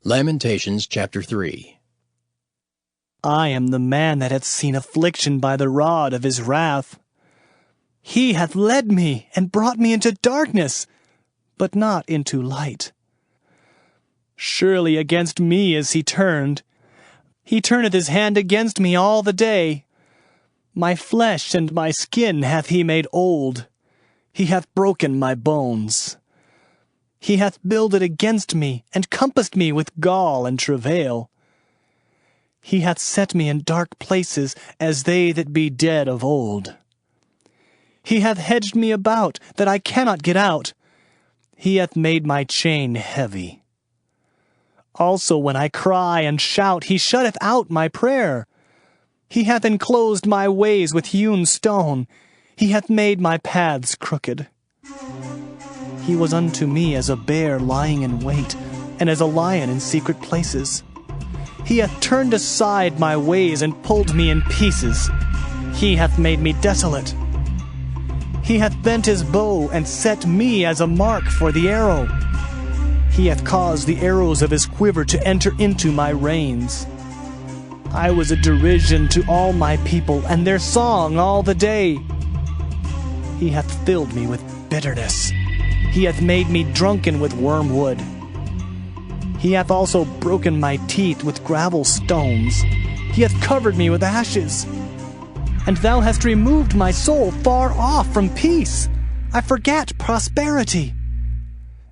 Lamentations chapter 3. I am the man that hath seen affliction by the rod of his wrath. He hath led me and brought me into darkness, but not into light. Surely against me is he turned. He turneth his hand against me all the day. My flesh and my skin hath he made old. He hath broken my bones. He hath builded against me, and compassed me with gall and travail. He hath set me in dark places, as they that be dead of old. He hath hedged me about, that I cannot get out. He hath made my chain heavy. Also when I cry and shout, he shutteth out my prayer. He hath enclosed my ways with hewn stone. He hath made my paths crooked. He was unto me as a bear lying in wait, and as a lion in secret places. He hath turned aside my ways, and pulled me in pieces. He hath made me desolate. He hath bent his bow, and set me as a mark for the arrow. He hath caused the arrows of his quiver to enter into my reins. I was a derision to all my people, and their song all the day. He hath filled me with bitterness. He hath made me drunken with wormwood. He hath also broken my teeth with gravel stones. He hath covered me with ashes. And thou hast removed my soul far off from peace. I forgat prosperity.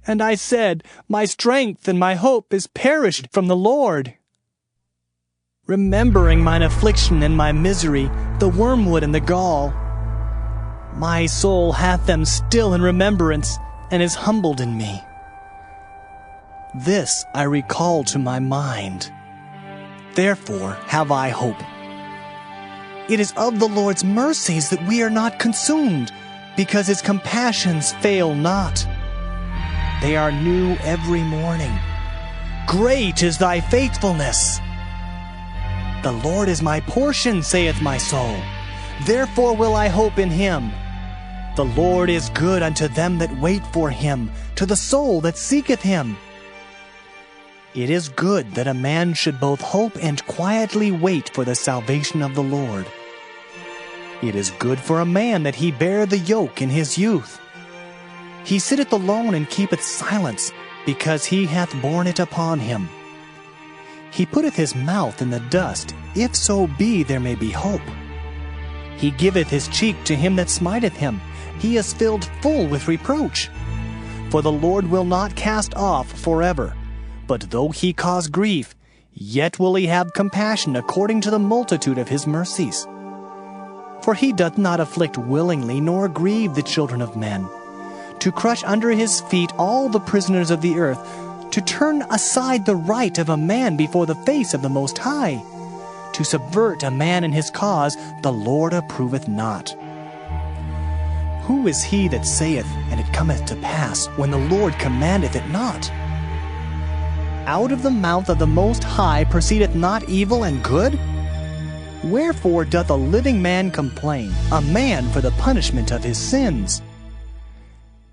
And I said, my strength and my hope is perished from the Lord. Remembering mine affliction and my misery, the wormwood and the gall, my soul hath them still in remembrance, and is humbled in me. This I recall to my mind. Therefore have I hope. It is of the Lord's mercies that we are not consumed, because his compassions fail not. They are new every morning. Great is thy faithfulness. The Lord is my portion, saith my soul. Therefore will I hope in him. The Lord is good unto them that wait for him, to the soul that seeketh him. It is good that a man should both hope and quietly wait for the salvation of the Lord. It is good for a man that he bear the yoke in his youth. He sitteth alone and keepeth silence, because he hath borne it upon him. He putteth his mouth in the dust, if so be there may be hope. He giveth his cheek to him that smiteth him. He is filled full with reproach. For the Lord will not cast off forever, but though he cause grief, yet will he have compassion according to the multitude of his mercies. For he doth not afflict willingly, nor grieve the children of men, to crush under his feet all the prisoners of the earth, to turn aside the right of a man before the face of the Most High, to subvert a man in his cause, the Lord approveth not. Who is he that saith, and it cometh to pass, when the Lord commandeth it not? Out of the mouth of the Most High proceedeth not evil and good? Wherefore doth a living man complain, a man for the punishment of his sins?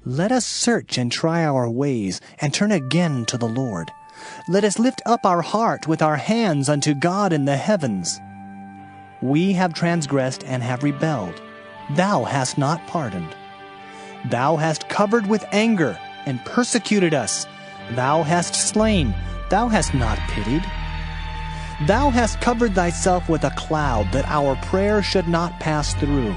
Let us search and try our ways, and turn again to the Lord. Let us lift up our heart with our hands unto God in the heavens. We have transgressed and have rebelled. Thou hast not pardoned. Thou hast covered with anger, and persecuted us. Thou hast slain, thou hast not pitied. Thou hast covered thyself with a cloud, that our prayer should not pass through.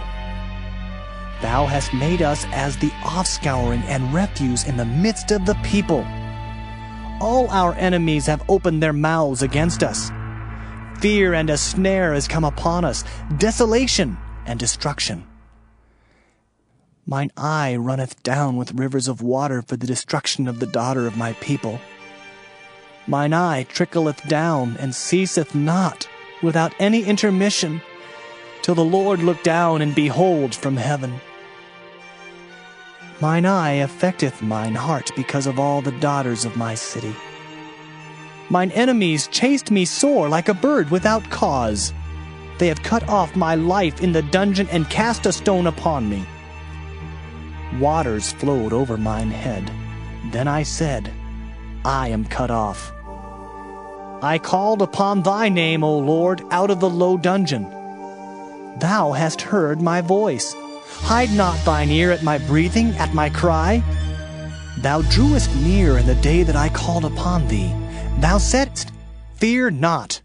Thou hast made us as the offscouring and refuse in the midst of the people. All our enemies have opened their mouths against us. Fear and a snare is come upon us, desolation and destruction. Mine eye runneth down with rivers of water for the destruction of the daughter of my people. Mine eye trickleth down and ceaseth not, without any intermission, till the Lord look down and behold from heaven. Mine eye affecteth mine heart because of all the daughters of my city. Mine enemies chased me sore like a bird without cause. They have cut off my life in the dungeon, and cast a stone upon me. Waters flowed over mine head. Then I said, I am cut off. I called upon thy name, O Lord, out of the low dungeon. Thou hast heard my voice. Hide not thine ear at my breathing, at my cry. Thou drewest near in the day that I called upon thee. Thou saidst, Fear not.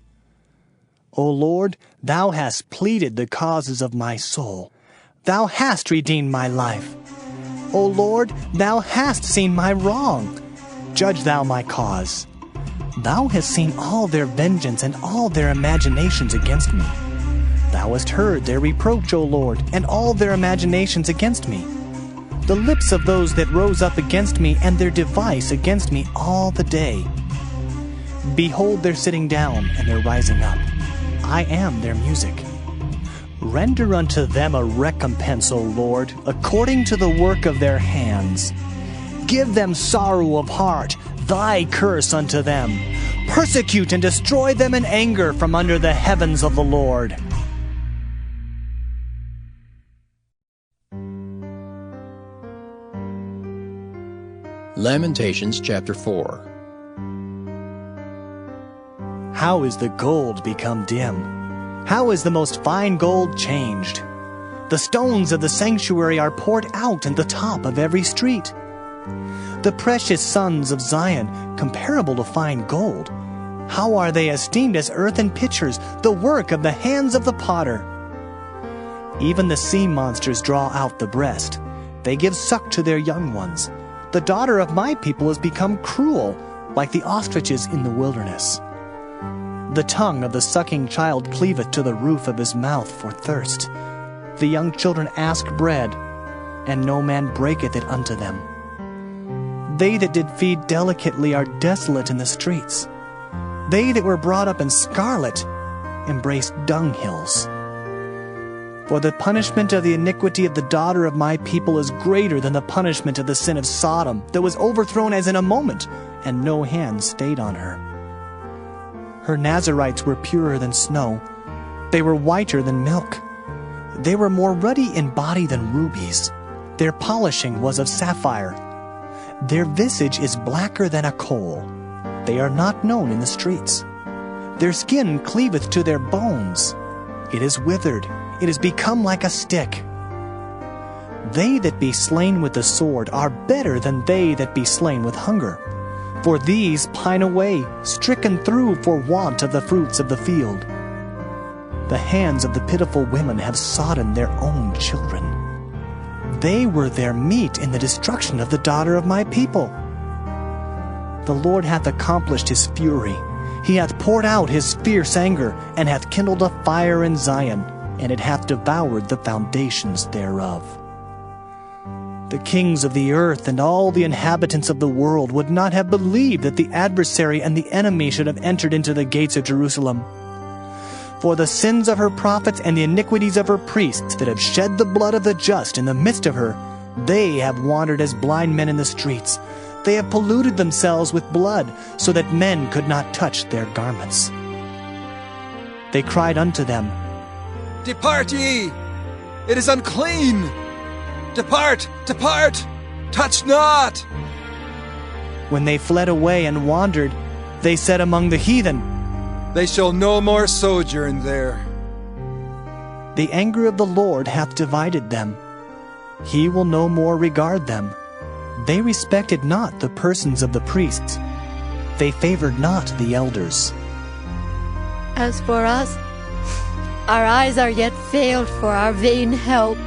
O Lord, thou hast pleaded the causes of my soul. Thou hast redeemed my life. O Lord, thou hast seen my wrong. Judge thou my cause. Thou hast seen all their vengeance and all their imaginations against me. Thou hast heard their reproach, O Lord, and all their imaginations against me. The lips of those that rose up against me, and their device against me all the day. Behold their sitting down, and their rising up. I am their music. Render unto them a recompense, O Lord, according to the work of their hands. Give them sorrow of heart, thy curse unto them. Persecute and destroy them in anger from under the heavens of the Lord. Lamentations chapter 4. How is the gold become dim? How is the most fine gold changed? The stones of the sanctuary are poured out in the top of every street. The precious sons of Zion, comparable to fine gold, how are they esteemed as earthen pitchers, the work of the hands of the potter? Even the sea monsters draw out the breast. They give suck to their young ones. The daughter of my people has become cruel, like the ostriches in the wilderness. The tongue of the sucking child cleaveth to the roof of his mouth for thirst. The young children ask bread, and no man breaketh it unto them. They that did feed delicately are desolate in the streets. They that were brought up in scarlet embraced dunghills. For the punishment of the iniquity of the daughter of my people is greater than the punishment of the sin of Sodom, that was overthrown as in a moment, and no hand stayed on her. Her Nazarites were purer than snow. They were whiter than milk. They were more ruddy in body than rubies. Their polishing was of sapphire. Their visage is blacker than a coal. They are not known in the streets. Their skin cleaveth to their bones. It is withered. It is become like a stick. They that be slain with the sword are better than they that be slain with hunger. For these pine away, stricken through for want of the fruits of the field. The hands of the pitiful women have sodden their own children. They were their meat in the destruction of the daughter of my people. The Lord hath accomplished his fury. He hath poured out his fierce anger, and hath kindled a fire in Zion, and it hath devoured the foundations thereof. The kings of the earth and all the inhabitants of the world would not have believed that the adversary and the enemy should have entered into the gates of Jerusalem. For the sins of her prophets and the iniquities of her priests that have shed the blood of the just in the midst of her, they have wandered as blind men in the streets. They have polluted themselves with blood, so that men could not touch their garments. They cried unto them, Depart ye! It is unclean! Depart! Depart! Touch not! When they fled away and wandered, they said among the heathen, They shall no more sojourn there. The anger of the Lord hath divided them. He will no more regard them. They respected not the persons of the priests. They favored not the elders. As for us, our eyes are yet failed for our vain help.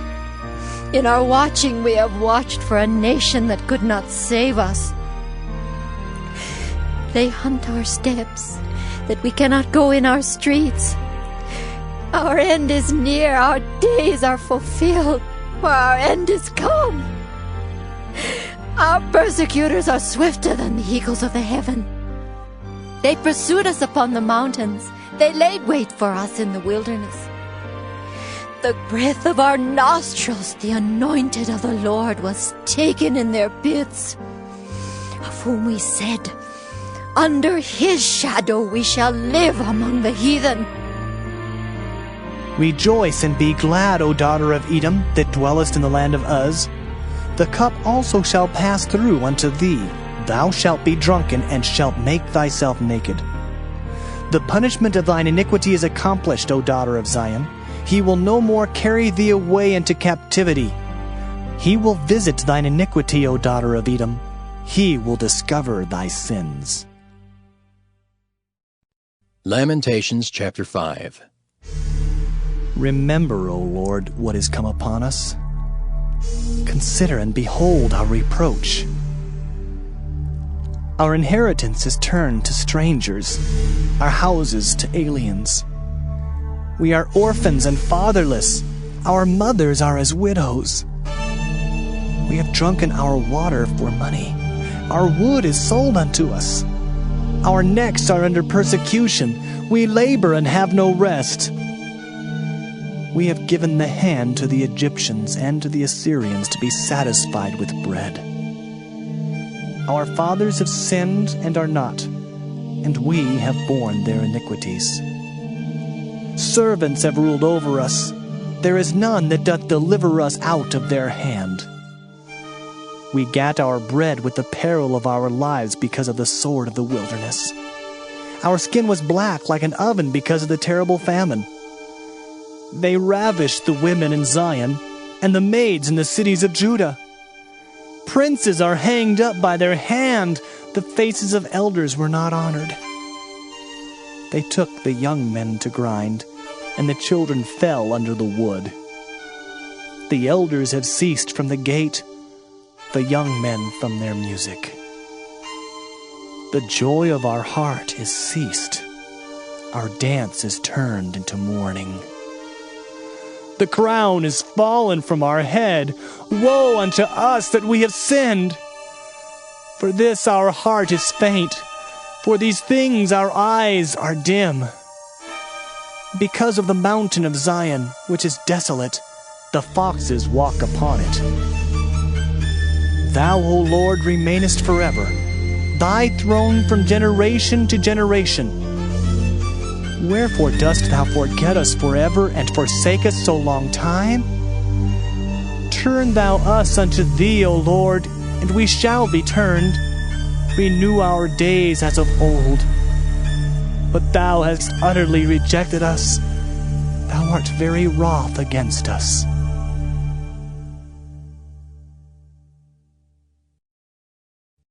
In our watching we have watched for a nation that could not save us. They hunt our steps, that we cannot go in our streets. Our end is near, our days are fulfilled, for our end is come. Our persecutors are swifter than the eagles of the heaven. They pursued us upon the mountains. They laid wait for us in the wilderness. The breath of our nostrils, the anointed of the Lord, was taken in their pits, of whom we said, Under his shadow we shall live among the heathen. Rejoice and be glad, O daughter of Edom, that dwellest in the land of Uz. The cup also shall pass through unto thee. Thou shalt be drunken, and shalt make thyself naked. The punishment of thine iniquity is accomplished, O daughter of Zion. He will no more carry thee away into captivity. He will visit thine iniquity, O daughter of Edom. He will discover thy sins. Lamentations chapter 5. Remember, O Lord, what is come upon us. Consider and behold our reproach. Our inheritance is turned to strangers, our houses to aliens. We are orphans and fatherless. Our mothers are as widows. We have drunken our water for money. Our wood is sold unto us. Our necks are under persecution. We labor and have no rest. We have given the hand to the Egyptians and to the Assyrians to be satisfied with bread. Our fathers have sinned and are not, and we have borne their iniquities. Servants have ruled over us. There is none that doth deliver us out of their hand. We gat our bread with the peril of our lives because of the sword of the wilderness. Our skin was black like an oven because of the terrible famine. They ravished the women in Zion and the maids in the cities of Judah. Princes are hanged up by their hand. The faces of elders were not honored. They took the young men to grind, and the children fell under the wood. The elders have ceased from the gate, the young men from their music. The joy of our heart is ceased. Our dance is turned into mourning. The crown is fallen from our head. Woe unto us that we have sinned! For this our heart is faint. For these things our eyes are dim. Because of the mountain of Zion, which is desolate, the foxes walk upon it. Thou, O Lord, remainest forever, thy throne from generation to generation. Wherefore dost thou forget us forever, and forsake us so long time? Turn thou us unto thee, O Lord, and we shall be turned. Renew our days as of old. But thou hast utterly rejected us. Thou art very wroth against us.